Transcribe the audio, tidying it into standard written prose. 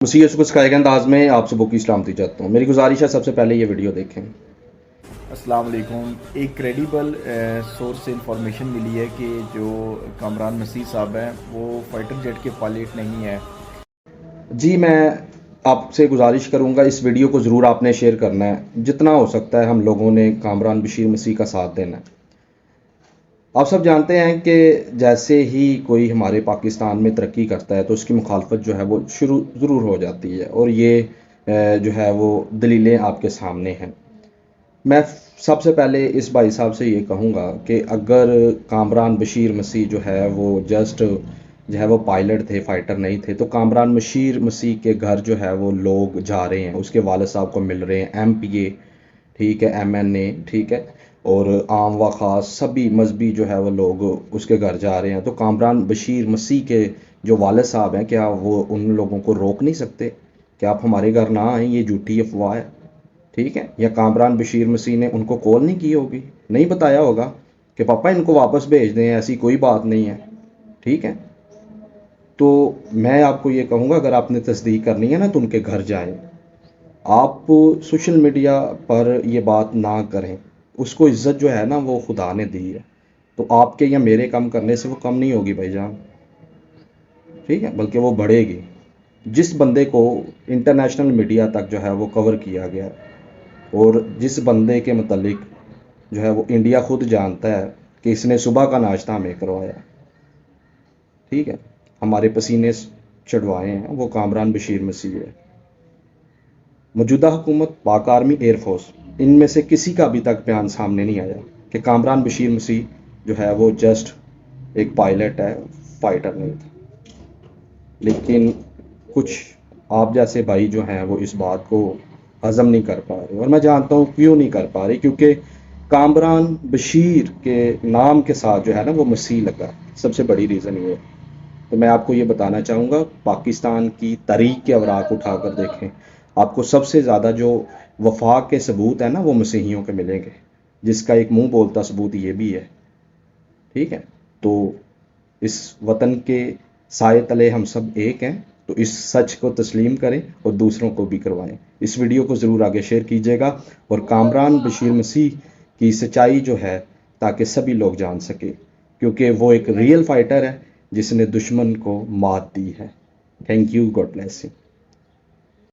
मसीह यसु क्रिस्त के अंदाज में आप सबों की सलामती चाहता हूँ। मेरी गुजारिश है सबसे पहले ये वीडियो देखें। अस्सलाम वालेकुम। एक क्रेडिबल सोर्स से इंफॉर्मेशन मिली है कि जो कामरान मसीह साहब हैं वो फाइटर जेट के पायलट नहीं है। जी, मैं आपसे गुजारिश करूँगा इस वीडियो को ज़रूर आपने शेयर करना है। जितना हो सकता है हम लोगों ने कामरान बशीर मसीह का साथ देना है। आप सब जानते हैं कि जैसे ही कोई हमारे पाकिस्तान में तरक्की करता है तो उसकी मुखालफत जो है वो शुरू ज़रूर हो जाती है, और ये जो है वो दलीलें आपके सामने हैं। मैं सबसे पहले इस भाई साहब से ये कहूँगा कि अगर कामरान बशीर मसीह जो है वो जस्ट जो है वो पायलट थे, फाइटर नहीं थे, तो कामरान बशीर मसीह के घर जो है वो लोग जा रहे हैं, उसके वालिद साहब को मिल रहे हैं, एमपीए, ठीक है, एमएनए, ठीक है, और आम व ख़ास सभी मजहबी जो है वो लोग उसके घर जा रहे हैं। तो कामरान बशीर मसीह के जो वालिद साहब हैं, क्या वो उन लोगों को रोक नहीं सकते कि आप हमारे घर ना आएँ? ये झूठी अफवाह है, ठीक है। या कामरान बशीर मसीह ने उनको कॉल नहीं की होगी, नहीं बताया होगा कि पापा इनको वापस भेज दें, ऐसी कोई बात नहीं है, ठीक है। तो मैं आपको ये कहूँगा, अगर आपने तस्दीक करनी है ना तो उनके घर जाएं। आप सोशल मीडिया पर ये बात ना करें। उसको इज़्ज़त जो है ना वो खुदा ने दी है, तो आपके या मेरे कम करने से वो कम नहीं होगी भाईजान, ठीक है, बल्कि वो बढ़ेगी। जिस बंदे को इंटरनेशनल मीडिया तक जो है वो कवर किया गया, और जिस बंदे के मतलब जो है वो इंडिया खुद जानता है कि इसने सुबह का नाश्ता हमें करवाया, ठीक है, हमारे पसीने चढ़वाए हैं, वो कामरान बशीर मसीह है। मौजूदा हुकूमत, पाक आर्मी, एयरफोर्स, इनमें से किसी का अभी तक बयान सामने नहीं आया कि कामरान बशीर मसीह जो है वो जस्ट एक पायलट है, फाइटर नहीं था। लेकिन कुछ आप जैसे भाई जो हैं वो इस बात को हज़म नहीं कर पा रहे, और मैं जानता हूँ क्यों नहीं कर पा रहे, क्योंकि कामरान बशीर के नाम के साथ जो है ना वो मसीह लगा, सबसे बड़ी रीज़न ये है। तो मैं आपको ये बताना चाहूँगा, पाकिस्तान की तारीख के अवराक उठाकर देखें, आपको सबसे ज़्यादा जो वफाक के सबूत है ना वो मसीहियों के मिलेंगे, जिसका एक मुंह बोलता सबूत ये भी है, ठीक है। तो इस वतन के साए तले हम सब एक हैं, तो इस सच को तस्लीम करें और दूसरों को भी करवाएं। इस वीडियो को ज़रूर आगे शेयर कीजिएगा, और कामरान बशीर मसीह की सच्चाई जो है ताकि सभी लोग जान सके, क्योंकि वो एक रियल फाइटर है जिसने दुश्मन को मात दी है। Thank you, God bless you.